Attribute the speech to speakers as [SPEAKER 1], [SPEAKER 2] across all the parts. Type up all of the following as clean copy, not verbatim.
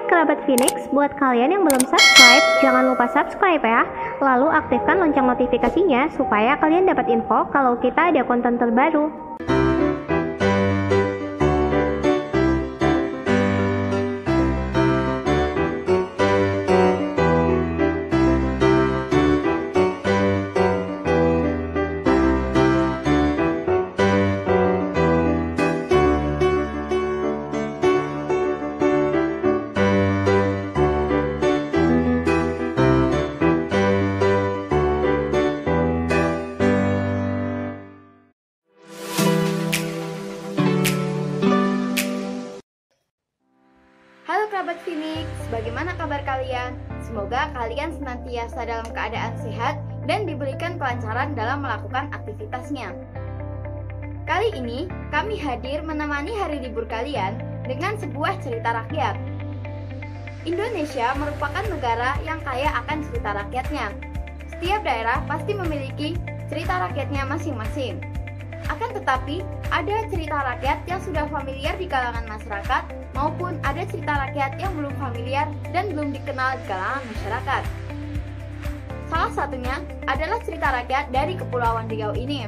[SPEAKER 1] kerabat Phoenix, buat kalian yang belum subscribe, jangan lupa subscribe ya. Lalu aktifkan lonceng notifikasinya supaya kalian dapat info kalau kita ada konten terbaru.
[SPEAKER 2] Halo kerabat Phoenix, bagaimana kabar kalian? Semoga kalian senantiasa dalam keadaan sehat dan diberikan kelancaran dalam melakukan aktivitasnya. Kali ini, kami hadir menemani hari libur kalian dengan sebuah cerita rakyat. Indonesia merupakan negara yang kaya akan cerita rakyatnya. Setiap daerah pasti memiliki cerita rakyatnya masing-masing. Akan tetapi, ada cerita rakyat yang sudah familiar di kalangan masyarakat maupun ada cerita rakyat yang belum familiar dan belum dikenal di kalangan masyarakat. Salah satunya adalah cerita rakyat dari Kepulauan Riau ini.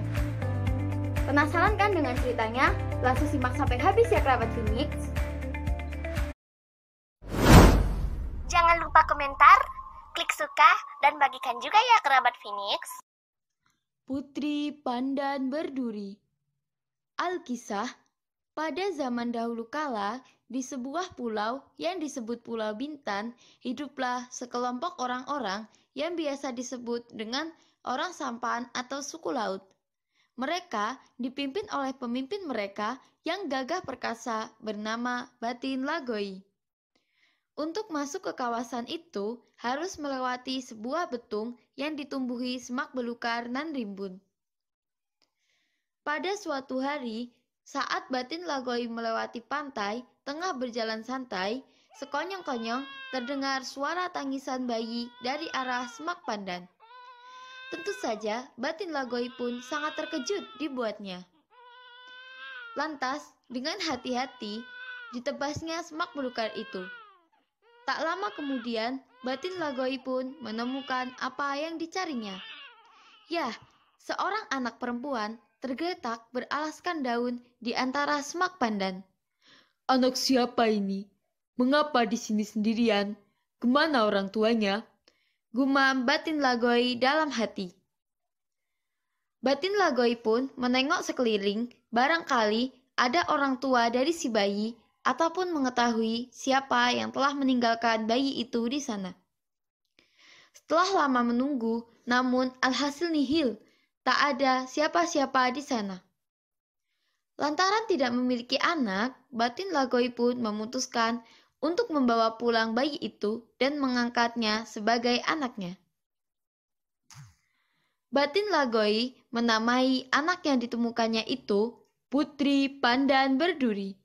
[SPEAKER 2] Penasaran kan dengan ceritanya? Langsung simak sampai habis ya kerabat Phoenix.
[SPEAKER 3] Jangan lupa komentar, klik suka, dan bagikan juga ya kerabat Phoenix.
[SPEAKER 2] Putri Pandan Berduri. Alkisah, pada zaman dahulu kala, di sebuah pulau yang disebut Pulau Bintan, hiduplah sekelompok orang-orang yang biasa disebut dengan orang sampan atau suku laut. Mereka dipimpin oleh pemimpin mereka yang gagah perkasa bernama Batin Lagoi. Untuk masuk ke kawasan itu, harus melewati sebuah betung yang ditumbuhi semak belukar nan rimbun. Pada suatu hari, saat Batin Lagoi melewati pantai, tengah berjalan santai, sekonyong-konyong terdengar suara tangisan bayi dari arah semak pandan. Tentu saja, Batin Lagoi pun sangat terkejut dibuatnya. Lantas, dengan hati-hati, ditebasnya semak belukar itu. Tak lama kemudian, Batin Lagoi pun menemukan apa yang dicarinya. Yah, seorang anak perempuan tergeletak beralaskan daun di antara semak pandan.
[SPEAKER 4] Anak siapa ini? Mengapa di sini sendirian? Kemana orang tuanya?
[SPEAKER 2] Gumam Batin Lagoi dalam hati. Batin Lagoi pun menengok sekeliling, barangkali ada orang tua dari si bayi ataupun mengetahui siapa yang telah meninggalkan bayi itu di sana. Setelah lama menunggu, namun alhasil nihil, tak ada siapa-siapa di sana. Lantaran tidak memiliki anak, Batin Lagoi pun memutuskan untuk membawa pulang bayi itu dan mengangkatnya sebagai anaknya. Batin Lagoi menamai anak yang ditemukannya itu Putri Pandan Berduri.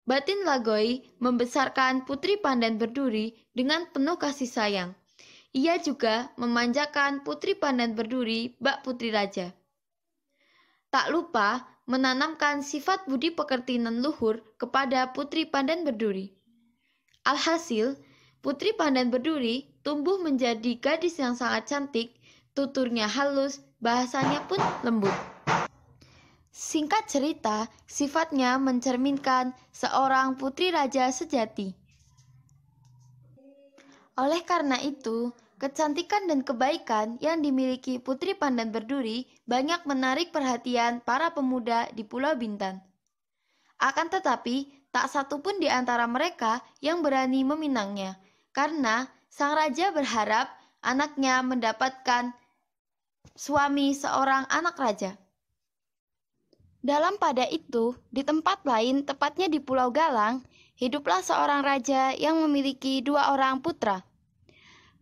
[SPEAKER 2] Batin Lagoi membesarkan Putri Pandan Berduri dengan penuh kasih sayang. Ia juga memanjakan Putri Pandan Berduri bak Putri Raja. Tak lupa menanamkan sifat budi pekerti nan luhur kepada Putri Pandan Berduri. Alhasil, Putri Pandan Berduri tumbuh menjadi gadis yang sangat cantik, tuturnya halus, bahasanya pun lembut. Singkat cerita, sifatnya mencerminkan seorang putri raja sejati. Oleh karena itu, kecantikan dan kebaikan yang dimiliki Putri Pandan Berduri banyak menarik perhatian para pemuda di Pulau Bintan. Akan tetapi, tak satu pun di antara mereka yang berani meminangnya, karena sang raja berharap anaknya mendapatkan suami seorang anak raja. Dalam pada itu, di tempat lain, tepatnya di Pulau Galang, hiduplah seorang raja yang memiliki 2 orang putra.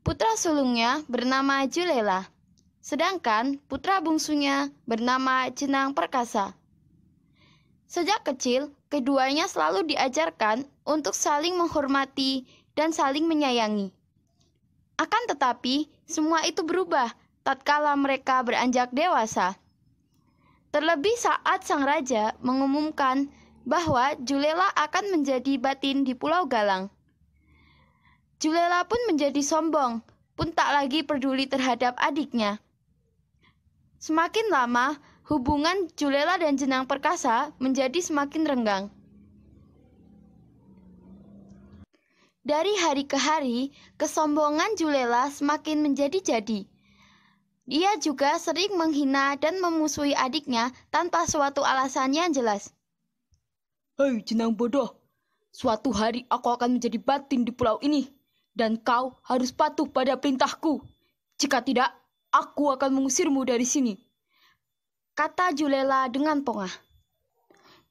[SPEAKER 2] Putra sulungnya bernama Julela, sedangkan putra bungsunya bernama Jenang Perkasa. Sejak kecil, keduanya selalu diajarkan untuk saling menghormati dan saling menyayangi. Akan tetapi, semua itu berubah tatkala mereka beranjak dewasa. Terlebih saat sang raja mengumumkan bahwa Julela akan menjadi batin di Pulau Galang. Julela pun menjadi sombong, pun tak lagi peduli terhadap adiknya. Semakin lama, hubungan Julela dan Jenang Perkasa menjadi semakin renggang. Dari hari ke hari, kesombongan Julela semakin menjadi-jadi. Dia juga sering menghina dan memusuhi adiknya tanpa suatu alasan yang jelas.
[SPEAKER 4] Hei jenang bodoh, suatu hari aku akan menjadi batin di pulau ini, dan kau harus patuh pada perintahku. Jika tidak, aku akan mengusirmu dari sini,
[SPEAKER 2] kata Julela dengan pongah.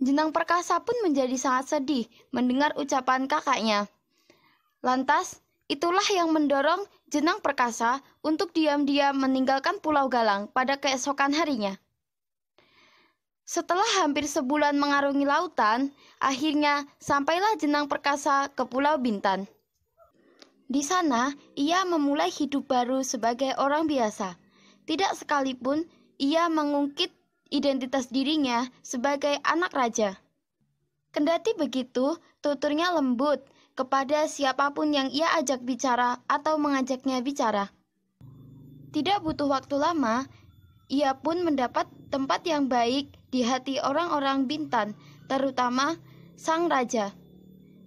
[SPEAKER 2] Jenang Perkasa pun menjadi sangat sedih mendengar ucapan kakaknya. Lantas, itulah yang mendorong Jenang Perkasa untuk diam-diam meninggalkan Pulau Galang pada keesokan harinya. Setelah hampir sebulan mengarungi lautan, akhirnya sampailah Jenang Perkasa ke Pulau Bintan. Di sana, ia memulai hidup baru sebagai orang biasa. Tidak sekalipun ia mengungkit identitas dirinya sebagai anak raja. Kendati begitu, tuturnya lembut kepada siapapun yang ia ajak bicara atau mengajaknya bicara. Tidak butuh waktu lama, ia pun mendapat tempat yang baik di hati orang-orang Bintan, terutama sang raja.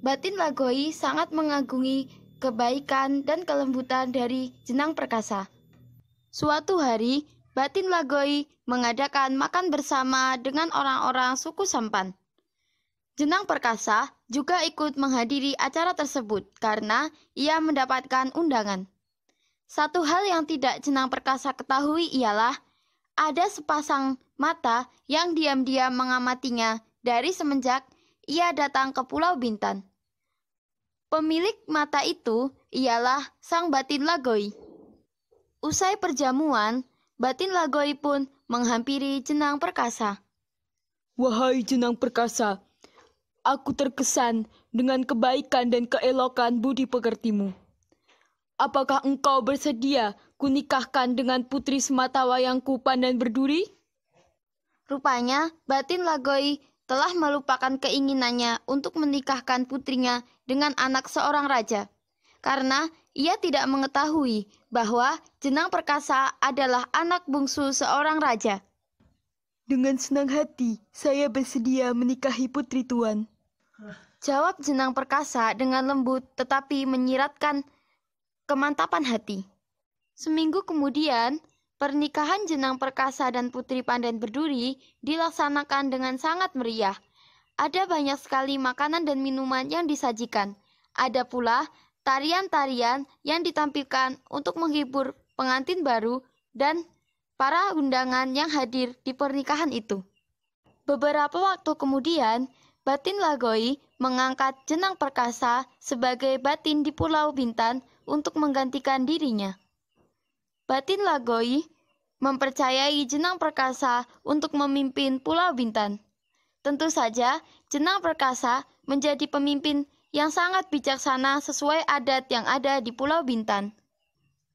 [SPEAKER 2] Batin Lagoi sangat mengagungi kebaikan dan kelembutan dari Jenang Perkasa. Suatu hari, Batin Lagoi mengadakan makan bersama dengan orang-orang suku Sampan. Jenang Perkasa juga ikut menghadiri acara tersebut karena ia mendapatkan undangan. Satu hal yang tidak Jenang Perkasa ketahui ialah ada sepasang mata yang diam-diam mengamatinya dari semenjak ia datang ke Pulau Bintan. Pemilik mata itu ialah sang Batin Lagoi. Usai perjamuan, Batin Lagoi pun menghampiri Jenang Perkasa.
[SPEAKER 4] Wahai Jenang Perkasa, aku terkesan dengan kebaikan dan keelokan budi pekertimu. Apakah engkau bersedia kunikahkan dengan putri sematawayangku Pandan Berduri?
[SPEAKER 2] Rupanya, Batin Lagoi telah melupakan keinginannya untuk menikahkan putrinya dengan anak seorang raja, karena ia tidak mengetahui bahwa Jenang Perkasa adalah anak bungsu seorang raja.
[SPEAKER 4] Dengan senang hati, saya bersedia menikahi putri tuan,
[SPEAKER 2] jawab Jenang Perkasa dengan lembut tetapi menyiratkan kemantapan hati. Seminggu kemudian, pernikahan Jenang Perkasa dan Putri Pandan Berduri dilaksanakan dengan sangat meriah. Ada banyak sekali makanan dan minuman yang disajikan. Ada pula tarian-tarian yang ditampilkan untuk menghibur pengantin baru dan para undangan yang hadir di pernikahan itu. Beberapa waktu kemudian, Batin Lagoi mengangkat Jenang Perkasa sebagai batin di Pulau Bintan untuk menggantikan dirinya. Batin Lagoi mempercayai Jenang Perkasa untuk memimpin Pulau Bintan. Tentu saja, Jenang Perkasa menjadi pemimpin yang sangat bijaksana sesuai adat yang ada di Pulau Bintan.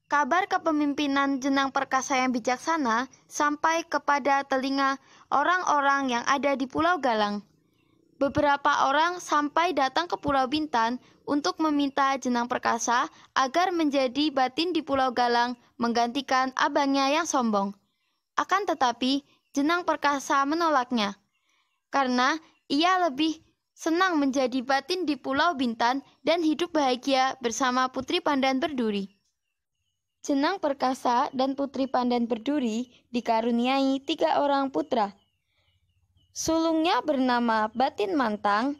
[SPEAKER 2] Kabar kepemimpinan Jenang Perkasa yang bijaksana sampai kepada telinga orang-orang yang ada di Pulau Galang. Beberapa orang sampai datang ke Pulau Bintan untuk meminta Jenang Perkasa agar menjadi batin di Pulau Galang menggantikan abangnya yang sombong. Akan tetapi, Jenang Perkasa menolaknya, karena ia lebih senang menjadi batin di Pulau Bintan dan hidup bahagia bersama Putri Pandan Berduri. Jenang Perkasa dan Putri Pandan Berduri dikaruniai 3 orang putra. Sulungnya bernama Batin Mantang,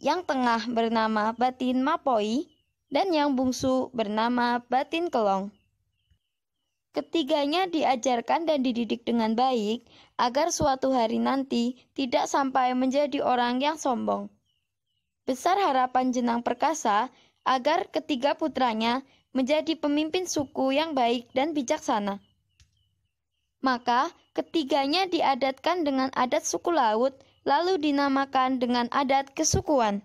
[SPEAKER 2] yang tengah bernama Batin Mapoi, dan yang bungsu bernama Batin Kelong. Ketiganya diajarkan dan dididik dengan baik agar suatu hari nanti tidak sampai menjadi orang yang sombong. Besar harapan Jenang Perkasa agar ketiga putranya menjadi pemimpin suku yang baik dan bijaksana. Maka ketiganya diadatkan dengan adat suku laut, lalu dinamakan dengan adat kesukuan.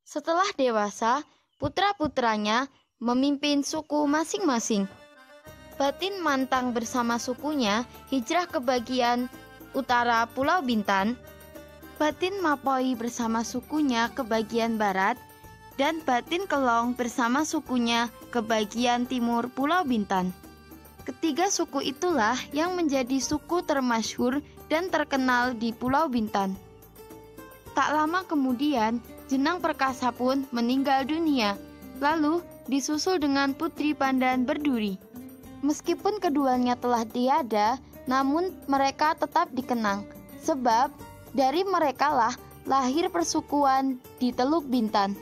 [SPEAKER 2] Setelah dewasa, putra-putranya memimpin suku masing-masing. Batin Mantang bersama sukunya hijrah ke bagian utara Pulau Bintan. Batin Mapoi bersama sukunya ke bagian barat, dan Batin Kelong bersama sukunya ke bagian timur Pulau Bintan. Ketiga suku itulah yang menjadi suku termasyhur dan terkenal di Pulau Bintan. Tak lama kemudian, Jenang Perkasa pun meninggal dunia, lalu disusul dengan Putri Pandan Berduri. Meskipun keduanya telah tiada, namun mereka tetap dikenang, sebab dari merekalah lahir persukuan di Teluk Bintan.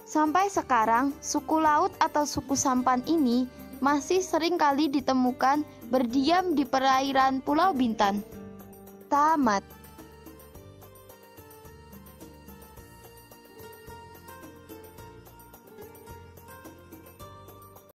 [SPEAKER 2] Sampai sekarang, suku laut atau suku sampan ini masih sering kali ditemukan berdiam di perairan Pulau Bintan. Tamat.